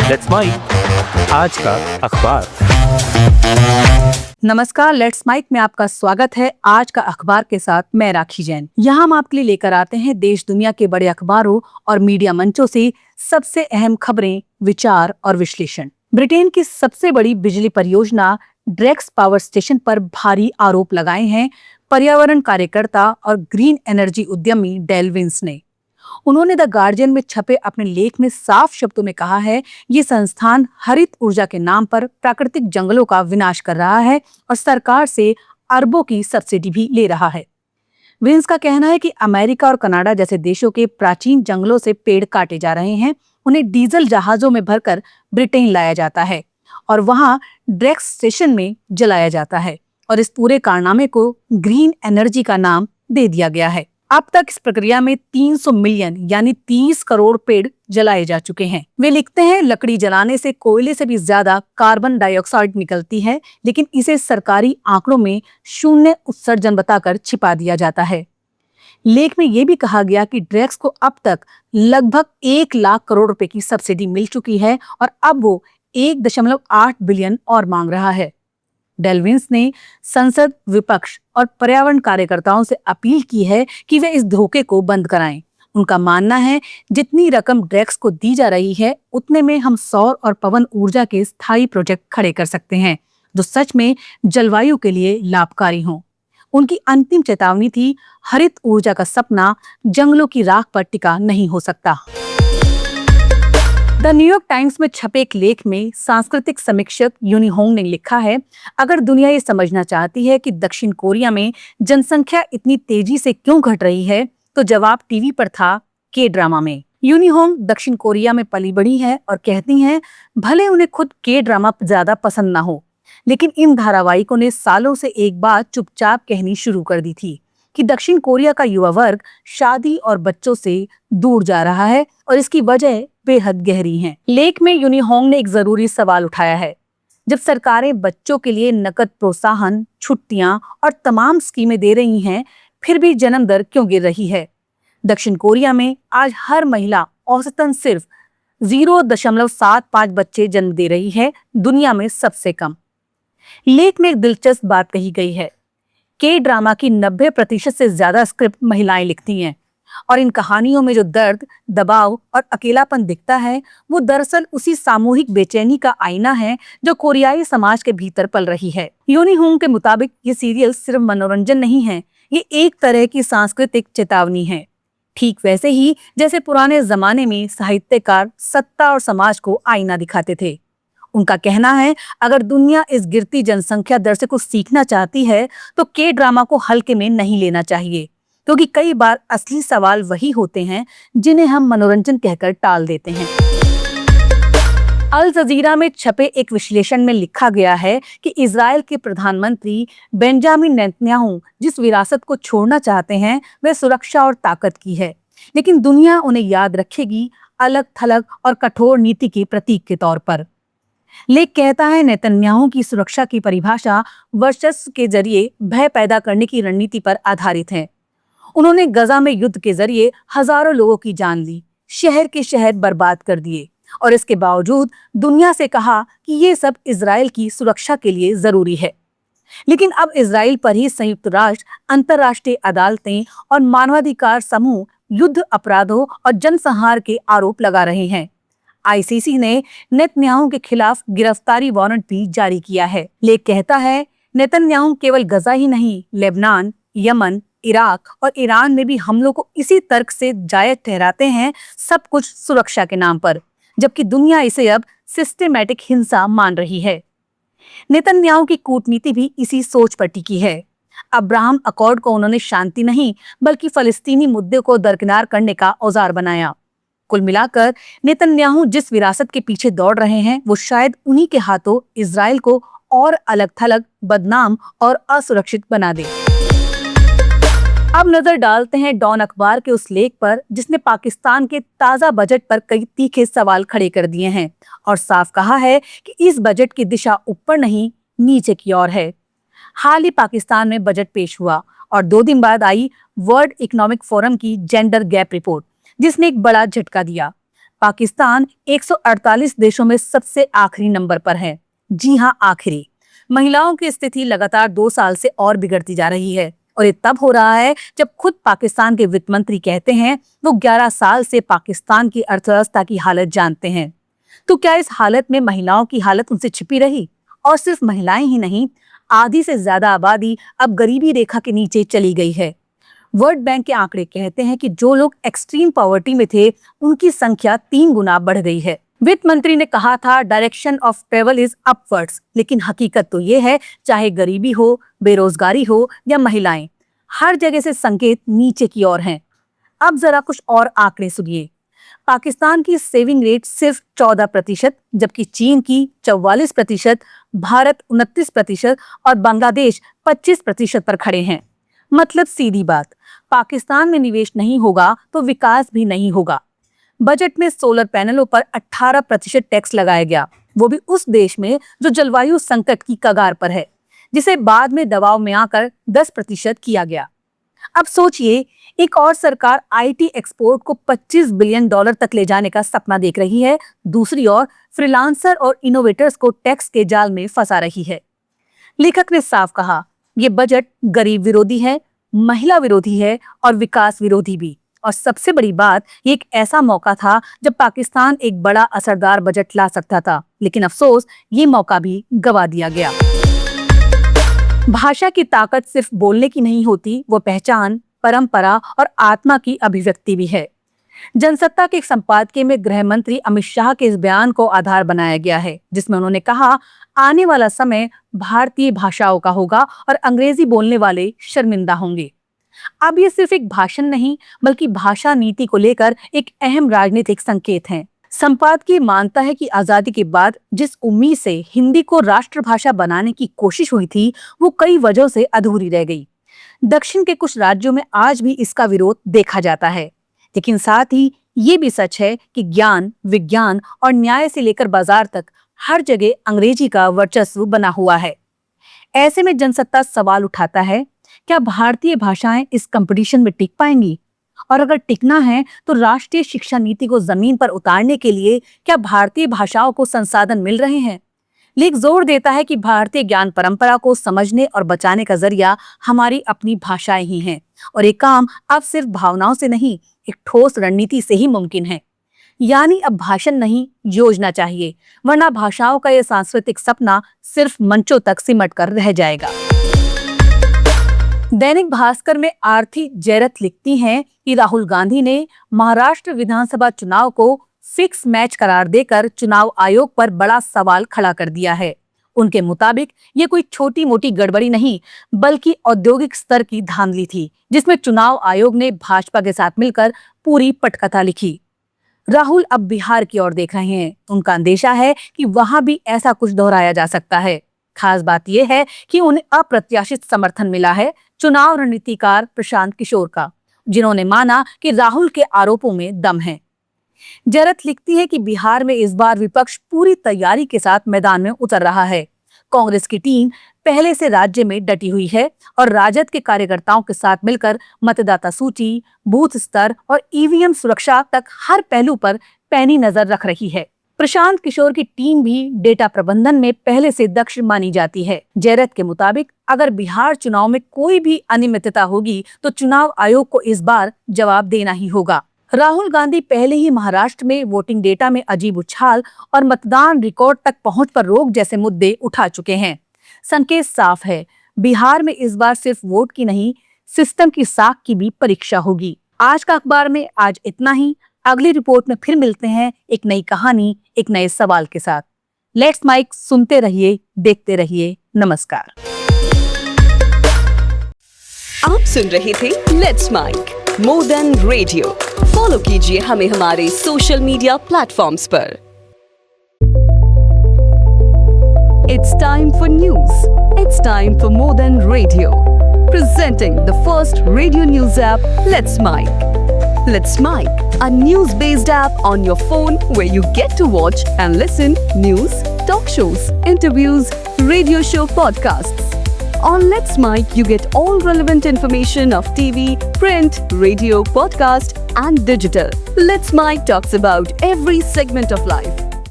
Let's mic आज का अखबार। नमस्कार, लेट्स माइक में आपका स्वागत है। आज का अखबार के साथ मैं राखी जैन। यहाँ हम आपके लिए लेकर आते हैं देश दुनिया के बड़े अखबारों और मीडिया मंचों से सबसे अहम खबरें, विचार और विश्लेषण। ब्रिटेन की सबसे बड़ी बिजली परियोजना ड्रेक्स पावर स्टेशन पर भारी आरोप लगाए हैं पर्यावरण कार्यकर्ता और ग्रीन एनर्जी उद्यमी डेल विंस ने। उन्होंने द गार्जियन में छपे अपने लेख में साफ शब्दों में कहा है, ये संस्थान हरित ऊर्जा के नाम पर प्राकृतिक जंगलों का विनाश कर रहा है और सरकार से अरबों की सब्सिडी भी ले रहा है। विंस का कहना है कि अमेरिका और कनाडा जैसे देशों के प्राचीन जंगलों से पेड़ काटे जा रहे हैं, उन्हें डीजल जहाजों में भरकर ब्रिटेन लाया जाता है और वहां ड्रेक्स स्टेशन में जलाया जाता है और इस पूरे कारनामे को ग्रीन एनर्जी का नाम दे दिया गया है। अब तक इस प्रक्रिया में 300 मिलियन यानी 30 करोड़ पेड़ जलाए जा चुके हैं। वे लिखते हैं, लकड़ी जलाने से कोयले से भी ज्यादा कार्बन डाइऑक्साइड निकलती है, लेकिन इसे सरकारी आंकड़ों में शून्य उत्सर्जन बताकर छिपा दिया जाता है। लेख में यह भी कहा गया कि ड्रेक्स को अब तक लगभग 1 लाख करोड़ रुपए की सब्सिडी मिल चुकी है और अब वो 1.8 बिलियन और मांग रहा है। डेल विंस ने संसद, विपक्ष और पर्यावरण कार्यकर्ताओं से अपील की है कि वे इस धोखे को बंद कराएं। उनका मानना है, जितनी रकम ड्रेक्स को दी जा रही है, उतने में हम सौर और पवन ऊर्जा के स्थायी प्रोजेक्ट खड़े कर सकते हैं जो सच में जलवायु के लिए लाभकारी हों। उनकी अंतिम चेतावनी थी, हरित ऊर्जा का सपना जंगलों की राख पर टिका नहीं हो सकता। द न्यूयॉर्क टाइम्स में छपे एक लेख में सांस्कृतिक समीक्षक यूनी होंग ने लिखा है, अगर दुनिया ये समझना चाहती है कि दक्षिण कोरिया में जनसंख्या इतनी तेजी से क्यों घट रही है, तो जवाब टीवी पर था, के ड्रामा में। यूनी होंग दक्षिण कोरिया में पली बड़ी है और कहती हैं, भले उन्हें खुद के ड्रामा ज्यादा पसंद ना हो, लेकिन इन धारावाहिकों ने सालों से एक बात चुपचाप कहनी शुरू कर दी थी कि दक्षिण कोरिया का युवा वर्ग शादी और बच्चों से दूर जा रहा है और इसकी वजह बेहद गहरी हैं। लेख में यूनी होंग ने एक जरूरी सवाल उठाया है, जब सरकारें बच्चों के लिए नकद प्रोत्साहन, छुट्टियां और तमाम स्कीमें दे रही हैं, फिर भी जन्म दर क्यों गिर रही है? दक्षिण कोरिया में आज हर महिला औसतन सिर्फ 0.75 बच्चे जन्म दे रही है, दुनिया में सबसे कम। लेख में एक दिलचस्प बात कही गई है, के ड्रामा की 90% से ज्यादा स्क्रिप्ट महिलाएं लिखती हैं और इन कहानियों में जो दर्द, दबाव और अकेलापन दिखता है, वो दरअसल उसी सामूहिक बेचैनी का आईना है जो कोरियाई समाज के भीतर पल रही है। यूनी होंग के मुताबिक ये सीरियल सिर्फ मनोरंजन नहीं है, ये एक तरह की सांस्कृतिक चेतावनी है, ठीक वैसे ही जैसे पुराने जमाने में साहित्यकार सत्ता और समाज को आईना दिखाते थे। उनका कहना है, अगर दुनिया इस गिरती जनसंख्या दर से कुछ सीखना चाहती है, तो के ड्रामा को हल्के में नहीं लेना चाहिए, क्योंकि कई बार असली सवाल वही होते हैं जिन्हें हम मनोरंजन कहकर टाल देते हैं। अल जजीरा में छपे एक विश्लेषण में लिखा गया है कि इजराइल के प्रधानमंत्री बेंजामिन नेतन्याहू जिस विरासत को छोड़ना चाहते हैं, वह सुरक्षा और ताकत की है, लेकिन दुनिया उन्हें याद रखेगी अलग थलग और कठोर नीति के प्रतीक के तौर पर। लेख कहता है, नेतन्याहू की सुरक्षा की परिभाषा वर्चस्व के जरिए भय पैदा करने की रणनीति पर आधारित है। उन्होंने गजा में युद्ध के जरिए हजारों लोगों की जान ली, शहर के शहर बर्बाद कर दिए और इसके बावजूद दुनिया से कहा कि ये सब इजराइल की सुरक्षा के लिए जरूरी है। लेकिन अब इजराइल पर ही संयुक्त राष्ट्र, अंतर्राष्ट्रीय अदालतें और मानवाधिकार समूह युद्ध अपराधों और जनसंहार के आरोप लगा रहे हैं। आईसीसी ने नेतन्याहू के खिलाफ गिरफ्तारी वारंट भी जारी किया है। लेख कहता है, नेतन्याहू केवल गजा ही नहीं, लेबनान, यमन, इराक और ईरान में भी हमलों को इसी तर्क से जायज ठहराते हैं, सब कुछ सुरक्षा के नाम पर, जबकि दुनिया इसे अब सिस्टेमैटिक हिंसा मान रही है। नेतन्याहू की कूटनीति भी इसी सोच पर टिकी है। अब्राहम अकॉर्ड को उन्होंने शांति नहीं बल्कि फलस्तीनी मुद्दे को दरकिनार करने का औजार बनाया। कुल मिलाकर नेतन्याहू जिस विरासत के पीछे दौड़ रहे हैं, वो शायद उन्हीं के हाथों इजराइल को और अलग थलग, बदनाम और असुरक्षित बना दे। अब नजर डालते हैं डॉन अखबार के उस लेख पर जिसने पाकिस्तान के ताजा बजट पर कई तीखे सवाल खड़े कर दिए हैं और साफ कहा है कि इस बजट की दिशा ऊपर नहीं, नीचे की ओर है। हाल ही पाकिस्तान में बजट पेश हुआ और 2 दिन बाद आई वर्ल्ड इकोनॉमिक फोरम की जेंडर गैप रिपोर्ट, जिसने एक बड़ा झटका दिया। पाकिस्तान 148 देशों में सबसे आखिरी नंबर पर है। जी हाँ, आखिरी। महिलाओं की स्थिति लगातार 2 साल से और बिगड़ती जा रही है और ये तब हो रहा है जब खुद पाकिस्तान के वित्त मंत्री कहते हैं वो 11 साल से पाकिस्तान की अर्थव्यवस्था की हालत जानते हैं। तो क्या इस हालत में महिलाओं की हालत उनसे छिपी रही? और सिर्फ महिलाएं ही नहीं, आधी से ज्यादा आबादी अब गरीबी रेखा के नीचे चली गई है। वर्ल्ड बैंक के आंकड़े कहते हैं कि जो लोग एक्सट्रीम पॉवर्टी में थे उनकी संख्या 3 गुना बढ़ गई है। वित्त मंत्री ने कहा था direction of travel is upwards, लेकिन हकीकत तो ये है चाहे गरीबी हो, बेरोजगारी हो या महिलाएं, हर जगह से संकेत नीचे की ओर हैं। अब जरा कुछ और आंकड़े सुनिए। पाकिस्तान की सेविंग रेट सिर्फ 14%, जबकि चीन की 44%, भारत 29% और बांग्लादेश 25% पर खड़े हैं। मतलब सीधी बात, पाकिस्तान में निवेश नहीं होगा तो विकास भी नहीं होगा। बजट में सोलर पैनलों पर 18% टैक्स लगाया गया, वो भी उस देश में जो जलवायु संकट की कगार पर है, जिसे बाद में दबाव में आकर 10% किया गया। अब सोचिए, एक और सरकार आईटी एक्सपोर्ट को $25 बिलियन तक ले जाने का सपना देख रही है, दूसरी ओर फ्रीलांसर और इनोवेटर्स को टैक्स के जाल में फंसा रही है। लेखक ने साफ कहा, ये बजट गरीब विरोधी है, महिला विरोधी है और विकास विरोधी भी। और सबसे बड़ी बात, ये एक ऐसा मौका था जब पाकिस्तान एक बड़ा असरदार बजट ला सकता था, लेकिन अफसोस ये मौका भी गवा दिया गया। भाषा की ताकत सिर्फ बोलने की नहीं होती, वो पहचान, परंपरा और आत्मा की अभिव्यक्ति भी है। जनसत्ता के एक संपादकीय में गृह मंत्री अमित शाह के इस बयान को आधार बनाया गया है, जिसमें उन्होंने कहा, आने वाला समय भारतीय भाषाओं का होगा और अंग्रेजी बोलने वाले शर्मिंदा होंगे। अब ये सिर्फ एक भाषण नहीं, बल्कि भाषा नीति को लेकर एक अहम राजनीतिक संकेत है। संपादकीय मानता है कि आजादी के बाद जिस उम्मीद से हिंदी को राष्ट्रभाषा बनाने की कोशिश हुई थी, वो कई वजहों से अधूरी रह गई। दक्षिण के कुछ राज्यों में आज भी इसका विरोध देखा जाता है, लेकिन साथ ही ये भी सच है कि ज्ञान, विज्ञान और न्याय से लेकर बाजार तक हर जगह अंग्रेजी का वर्चस्व बना हुआ है। ऐसे में जनसत्ता सवाल उठाता है, क्या भारतीय भाषाएं इस कंपटीशन में टिक पाएंगी? और अगर टिकना है तो राष्ट्रीय शिक्षा नीति को जमीन पर उतारने के लिए क्या भारतीय भाषाओं को संसाधन मिल रहे हैं? लेख जोर देता है कि भारतीय ज्ञान परंपरा को समझने और बचाने का जरिया हमारी अपनी भाषाएं ही हैं, और ये काम अब सिर्फ भावनाओं से नहीं, एक ठोस रणनीति से ही मुमकिन है। यानी अब भाषण नहीं, योजना चाहिए, वरना भाषाओं का यह सांस्कृतिक सपना सिर्फ मंचों तक सिमट कर रह जाएगा। दैनिक भास्कर में आरती जैरत लिखती हैं कि राहुल गांधी ने महाराष्ट्र विधानसभा चुनाव को फिक्स मैच करार देकर चुनाव आयोग पर बड़ा सवाल खड़ा कर दिया है। उनके मुताबिक ये कोई छोटी मोटी गड़बड़ी नहीं, बल्कि औद्योगिक स्तर की धांधली थी, जिसमें चुनाव आयोग ने भाजपा के साथ मिलकर पूरी पटकथा लिखी। राहुल अब बिहार की ओर देख रहे हैं। उनका अंदेशा है कि वहां भी ऐसा कुछ दोहराया जा सकता है। खास बात यह है कि उन्हें अप्रत्याशित समर्थन मिला है चुनाव रणनीतिकार प्रशांत किशोर का, जिन्होंने माना कि राहुल के आरोपों में दम है। जरत लिखती है कि बिहार में इस बार विपक्ष पूरी तैयारी के साथ मैदान में उतर रहा है। कांग्रेस की टीम पहले से राज्य में डटी हुई है और राजद के कार्यकर्ताओं के साथ मिलकर मतदाता सूची, बूथ स्तर और ईवीएम सुरक्षा तक हर पहलू पर पैनी नजर रख रही है। प्रशांत किशोर की टीम भी डेटा प्रबंधन में पहले से दक्ष मानी जाती है। जैरत के मुताबिक अगर बिहार चुनाव में कोई भी अनियमितता होगी तो चुनाव आयोग को इस बार जवाब देना ही होगा। राहुल गांधी पहले ही महाराष्ट्र में वोटिंग डेटा में अजीब उछाल और मतदान रिकॉर्ड तक पहुंच पर रोक जैसे मुद्दे उठा चुके हैं। संकेत साफ है, बिहार में इस बार सिर्फ वोट की नहीं, सिस्टम की साख की भी परीक्षा होगी। आज का अखबार में आज इतना ही। अगली रिपोर्ट में फिर मिलते हैं एक नई कहानी, एक नए सवाल के साथ। लेट्स माइक सुनते रहिए, देखते रहिए। नमस्कार। आप सुन रहे थे let's make more than radio. Follow कीजिए हमें हमारे सोशल मीडिया प्लेटफॉर्म्स पर। It's time for news. It's time for more than radio. Presenting the first radio news app, Let's Mic. Let's Mic, a news-based app on your phone where you get to watch and listen news, talk shows, interviews, radio show podcasts. On Let's Mic, you get all relevant information of TV, print, radio, podcast, and digital. Let's Mic talks about every segment of life.